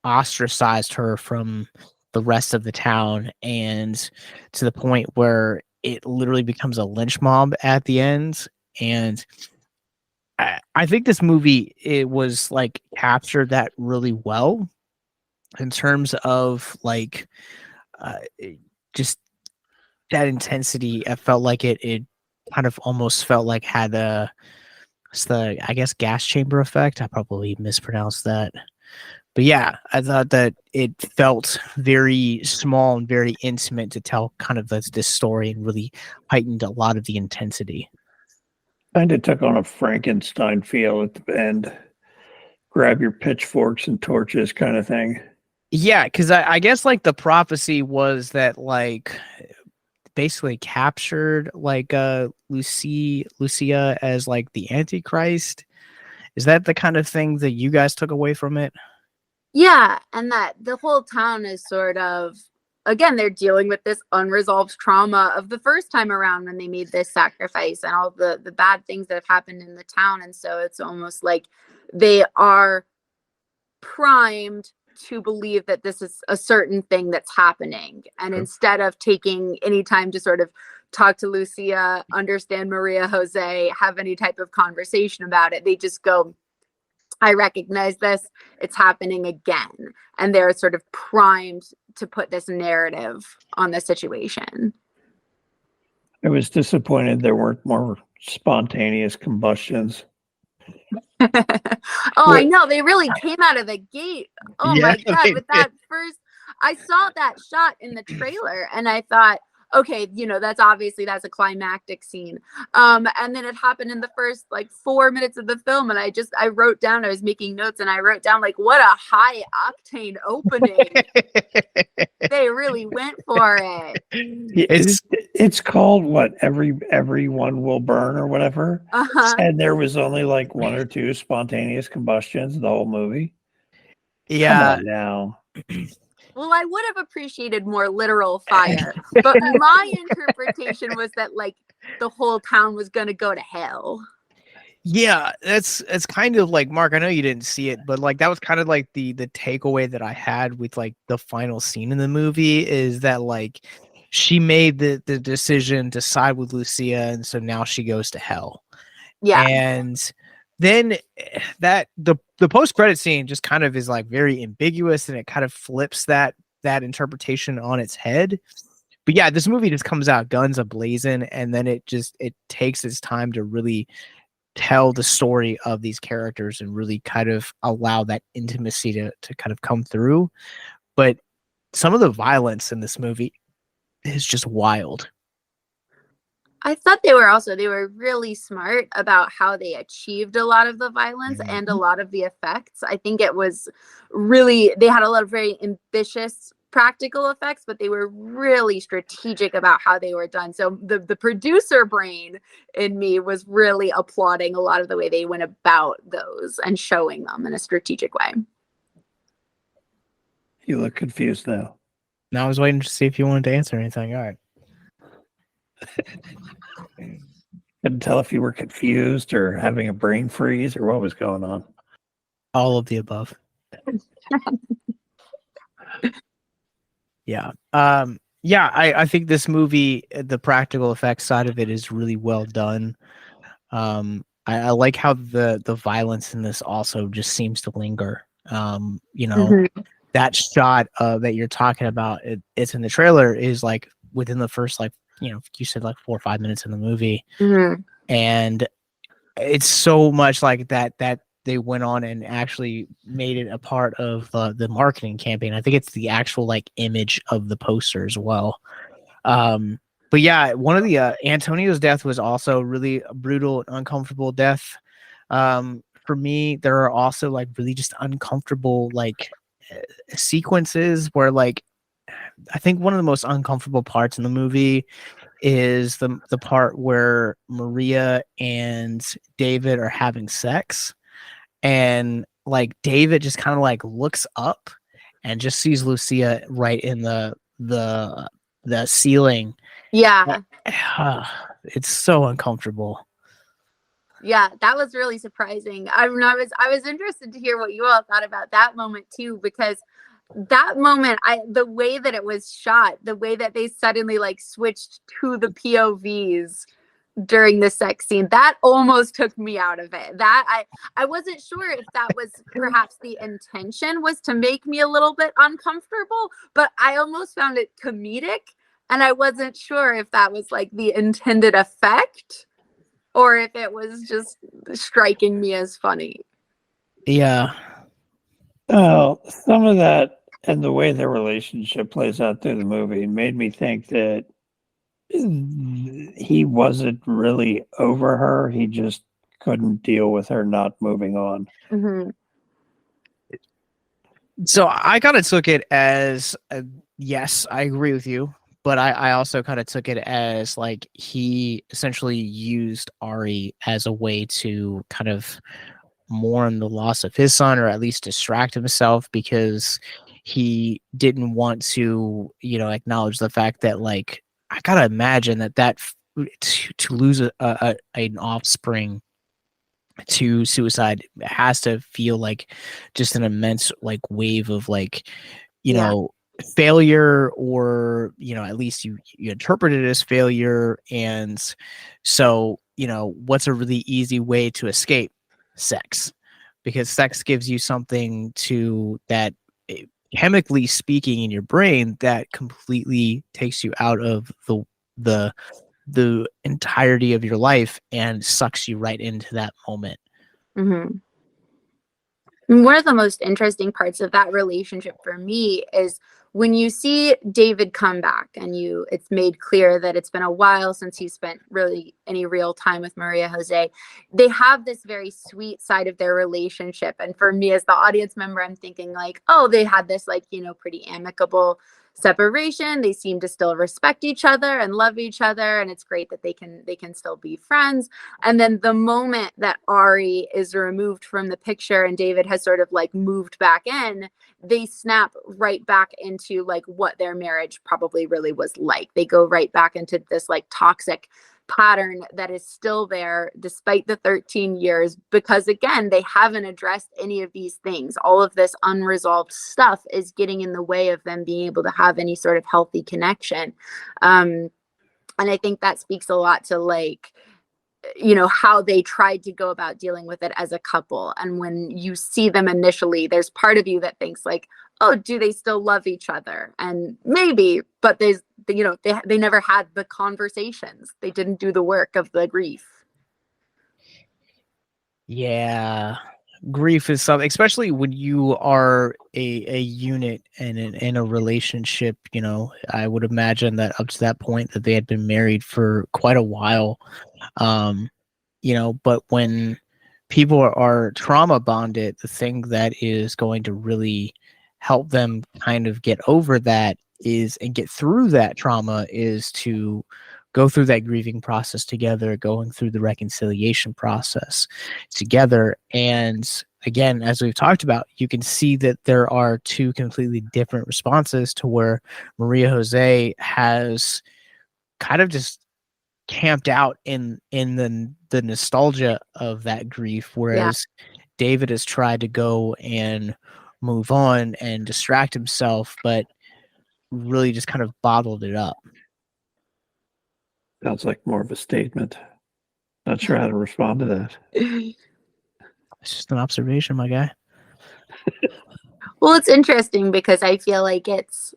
ostracized her from the rest of the town, and to the point where it literally becomes a lynch mob at the end. And I think this movie, it was captured that really well in terms of just that intensity. I felt like it kind of almost felt like had it's the, I guess, gas chamber effect. I probably mispronounced that. But yeah, I thought that it felt very small and very intimate to tell kind of this story, and really heightened a lot of the intensity. Kind of took on a Frankenstein feel at the end. Grab your pitchforks and torches kind of thing. Yeah, because I guess like the prophecy was that like basically captured like Lucia as like the Antichrist. Is that the kind of thing that you guys took away from it? Yeah, and that the whole town is sort of, again, they're dealing with this unresolved trauma of the first time around when they made this sacrifice and all the bad things that have happened in the town. And so it's almost like they are primed to believe that this is a certain thing that's happening. And instead of taking any time to sort of talk to Lucia, understand Maria Jose, have any type of conversation about it, they just go, I recognize this, it's happening again. And they're sort of primed to put this narrative on the situation. I was disappointed there weren't more spontaneous combustions. I know, they really came out of the gate. Oh Yeah, my God, with that first, I saw that shot in the trailer and I thought, okay, that's a climactic scene. And then it happened in the first like 4 minutes of the film. And I wrote down, I was making notes and I wrote down like, what a high octane opening. They really went for it. It's called what? Everyone will burn or whatever. And there was only like one or two spontaneous combustions in the whole movie. Yeah. Come on now. Well, I would have appreciated more literal fire, but my interpretation was that like the whole town was going to go to hell. Yeah, it's kind of like, Mark, I know you didn't see it, but like that was kind of like the takeaway that I had with like the final scene in the movie, is that like she made the decision to side with Lucia, and so now she goes to hell. Yeah. And then that the post credit scene just kind of is like very ambiguous, and it kind of flips that interpretation on its head. But yeah, this movie just comes out guns a-blazing, and then it takes its time to really tell the story of these characters and really kind of allow that intimacy to kind of come through. But some of the violence in this movie is just wild. I thought they were really smart about how they achieved a lot of the violence and a lot of the effects. I think it was really, they had a lot of very ambitious practical effects, but they were really strategic about how they were done. So the producer brain in me was really applauding a lot of the way they went about those and showing them in a strategic way. You look confused now. Now I was waiting to see if you wanted to answer anything. All right. Couldn't tell if you were confused or having a brain freeze or what was going on. All of the above. Yeah. I think this movie, the practical effects side of it is really well done. I like how the violence in this also just seems to linger. That shot that you're talking about, it's in the trailer, is like within the first, like, you said like 4 or 5 minutes in the movie. And it's so much like that they went on and actually made it a part of the marketing campaign. I think it's the actual like image of the poster as well. But yeah, one of the Antonio's death was also really a brutal and uncomfortable death. For me, there are also like really just uncomfortable like sequences where, like, I think one of the most uncomfortable parts in the movie is the part where Maria and David are having sex, and like David just kind of like looks up and just sees Lucia right in the ceiling. Yeah. It's so uncomfortable. Yeah, that was really surprising. I was interested to hear what you all thought about that moment too, because that moment, the way that it was shot, the way that they suddenly like switched to the POVs during the sex scene, that almost took me out of it. That I wasn't sure if that was perhaps the intention was to make me a little bit uncomfortable, but I almost found it comedic And I wasn't sure if that was like the intended effect or if it was just striking me as funny. Yeah. Oh, some of that and the way their relationship plays out through the movie made me think that he wasn't really over her. He just couldn't deal with her not moving on. Mm-hmm. So I kind of took it as yes, I agree with you, but I also kind of took it as like he essentially used Ari as a way to kind of mourn the loss of his son, or at least distract himself, because he didn't want to, acknowledge the fact that, like, I gotta imagine that to lose an offspring to suicide has to feel like just an immense like wave of like, Yeah. failure, or at least you interpret it as failure. And so what's a really easy way to escape? Sex. Because sex gives you something to that, chemically speaking, in your brain, that completely takes you out of the the entirety of your life and sucks you right into that moment. Mm-hmm. One of the most interesting parts of that relationship for me is when you see David come back and it's made clear that it's been a while since he spent really any real time with Maria Jose. They have this very sweet side of their relationship. And for me as the audience member, I'm thinking like, oh, they had this like, pretty amicable separation. They seem to still respect each other and love each other. And it's great that they can still be friends. And then the moment that Ari is removed from the picture and David has sort of like moved back in, they snap right back into like what their marriage probably really was like. They go right back into this like toxic pattern that is still there despite the 13 years, because again, they haven't addressed any of these things. All of this unresolved stuff is getting in the way of them being able to have any sort of healthy connection. And I think that speaks a lot to like, how they tried to go about dealing with it as a couple. And when you see them initially, there's part of you that thinks like, oh, do they still love each other? And maybe, but they never had the conversations. They didn't do the work of the grief. Yeah. Grief is something, especially when you are a unit and in a relationship. I would imagine that up to that point that they had been married for quite a while. But when people are trauma bonded, the thing that is going to really help them kind of get over that and get through that trauma is to go through that grieving process together, going through the reconciliation process together. And again, as we've talked about, you can see that there are two completely different responses, to where Maria Jose has kind of just camped out in the nostalgia of that grief, whereas David has tried to go and move on and distract himself, but really just kind of bottled it up. Sounds like more of a statement. Not sure how to respond to that. It's just an observation, my guy. Well, it's interesting because I feel like it's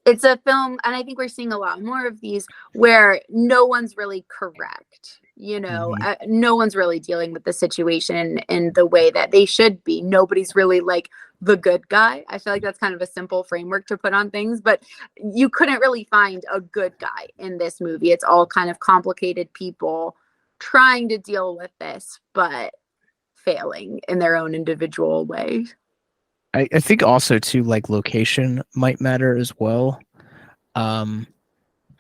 a film, and I think we're seeing a lot more of these where no one's really correct. No one's really dealing with the situation in the way that they should be. Nobody's really like the good guy. I feel like that's kind of a simple framework to put on things, but you couldn't really find a good guy in this movie. It's all kind of complicated people trying to deal with this, but failing in their own individual way. I think also too, like, location might matter as well.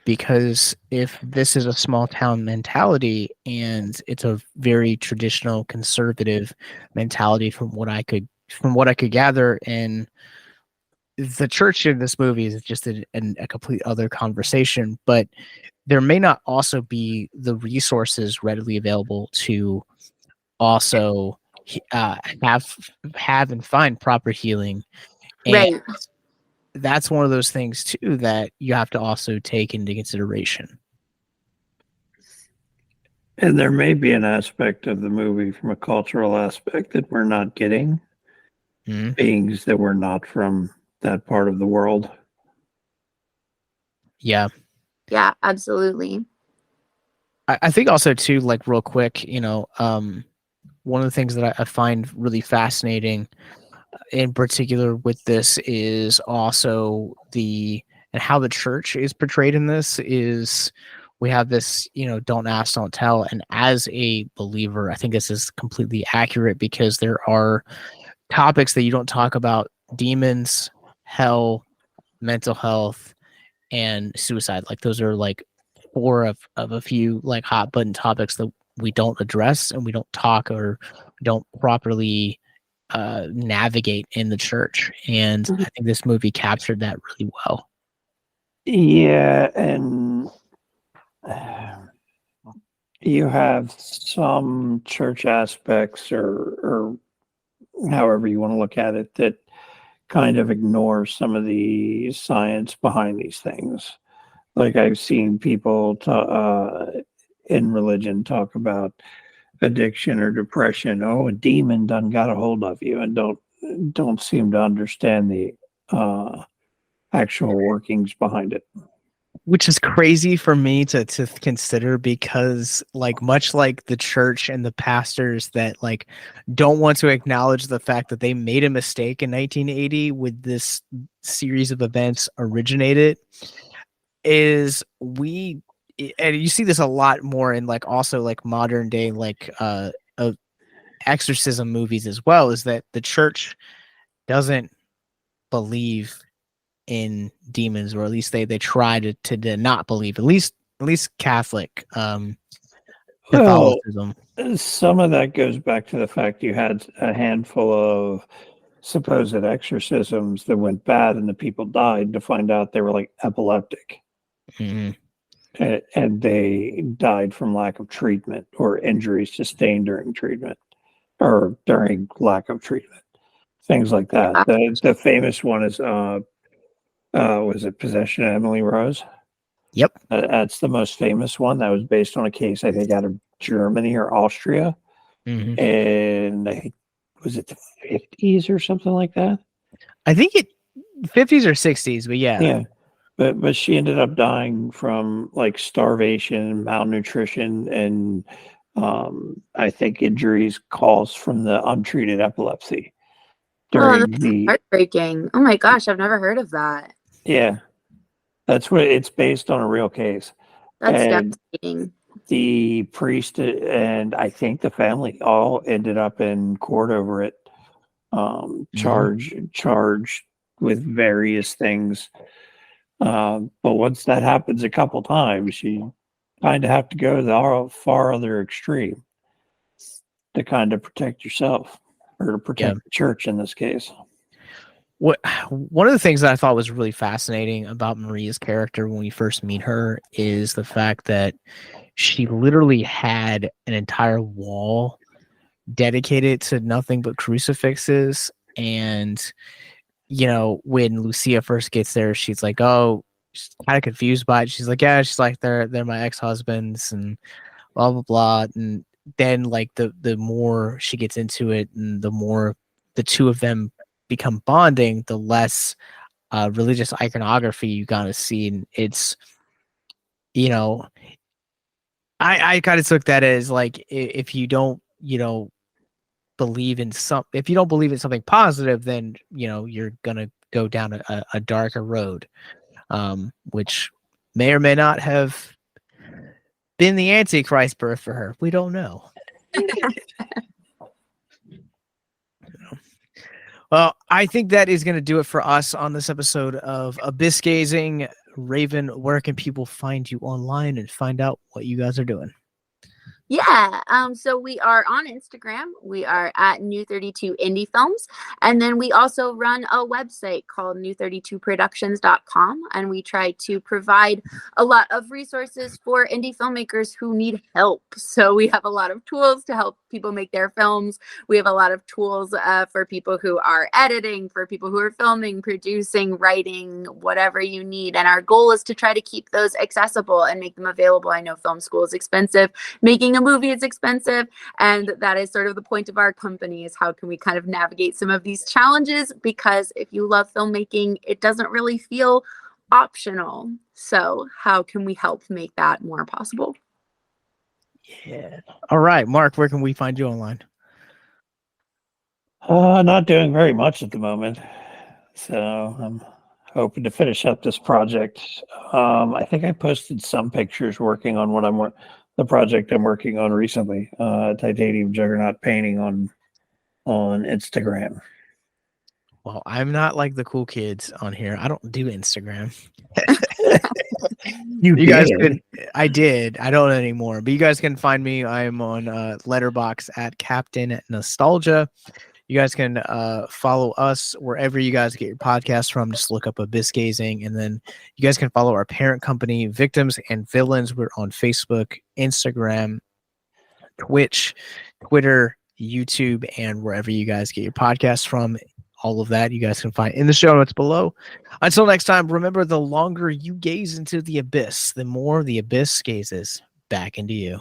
Because if this is a small town mentality and it's a very traditional conservative mentality, from what I could gather, and the church in this movie is just a complete other conversation, but there may not also be the resources readily available to also have and find proper healing. And Right. that's one of those things too that you have to also take into consideration. And there may be an aspect of the movie from a cultural aspect that we're not getting. Mm-hmm. Beings that were not from that part of the world. Yeah. Yeah, absolutely. I think also too, like real quick, one of the things that I find really fascinating in particular with this is also and how the church is portrayed in this is we have this, don't ask, don't tell. And as a believer, I think this is completely accurate because there are topics that you don't talk about: demons, hell, mental health, and suicide. Like those are like four of a few like hot button topics that we don't address and we don't talk or don't properly navigate in the church. And I think this movie captured that really well. Yeah, and you have some church aspects or however you want to look at it that kind of ignore some of the science behind these things. Like I've seen people in religion talk about addiction or depression. Oh, a demon done got a hold of you, and don't seem to understand the actual workings behind it. Which is crazy for me to consider because like much like the church and the pastors that like don't want to acknowledge the fact that they made a mistake in 1980 with this series of events originated, is and you see this a lot more in like also like modern day like exorcism movies as well, is that the church doesn't believe in demons, or at least they try to not believe, at least Catholic Catholicism. Well, some of that goes back to the fact you had a handful of supposed exorcisms that went bad and the people died to find out they were like epileptic. Mm-hmm. And they died from lack of treatment or injuries sustained during treatment or during lack of treatment. Things like that. The famous one is was it Possession of Emily Rose? Yep. That's the most famous one. That was based on a case, I think, out of Germany or Austria. Mm-hmm. And I think, was it the 50s or something like that? I think 50s or 60s, but yeah. Yeah. But she ended up dying from like starvation, malnutrition, and I think injuries caused from the untreated epilepsy during that's heartbreaking. Oh my gosh, I've never heard of that. Yeah, that's what it's based on, a real case. That's And devastating. the priest and I think the family all ended up in court over it, charged with various things. But once that happens a couple times, you kind of have to go to the far other extreme to kind of protect yourself, or to protect the church in this case. One of the things that I thought was really fascinating about Maria's character when we first meet her is the fact that she literally had an entire wall dedicated to nothing but crucifixes. And, when Lucia first gets there, she's like, oh, she's kind of confused by it. She's like, yeah, she's like, they're my ex-husbands and blah, blah, blah. And then like the more she gets into it and the more the two of them become bonding, the less religious iconography you gotta see. And it's, I kind of took that as like, if you don't, believe in if you don't believe in something positive, then, you're gonna go down a darker road, which may or may not have been the Antichrist birth for her. We don't know. Well, I think that is going to do it for us on this episode of Abyss Gazing. Raven, where can people find you online and find out what you guys are doing? Yeah. So we are on Instagram. We are at New 32 Indie Films. And then we also run a website called new32productions.com. And we try to provide a lot of resources for indie filmmakers who need help. So we have a lot of tools to help people make their films. We have a lot of tools for people who are editing, for people who are filming, producing, writing, whatever you need. And our goal is to try to keep those accessible and make them available. I know film school is expensive. Making a movie is expensive, and that is sort of the point of our company, is how can we kind of navigate some of these challenges, because if you love filmmaking, it doesn't really feel optional. So how can we help make that more possible? Yeah. All right, Mark, where can we find you online? Not doing very much at the moment. So I'm hoping to finish up this project. I think I posted some pictures working on the project I'm working on recently, titanium juggernaut painting on Instagram. Well, I'm not like the cool kids on here. I don't do Instagram. You guys did. can. I did. I don't anymore. But you guys can find me. I'm on Letterbox at Captain Nostalgia. You guys can follow us wherever you guys get your podcasts from. Just look up Abyss Gazing. And then you guys can follow our parent company, Victims and Villains. We're on Facebook, Instagram, Twitch, Twitter, YouTube, and wherever you guys get your podcasts from. All of that you guys can find in the show notes below. Until next time, remember, the longer you gaze into the abyss, the more the abyss gazes back into you.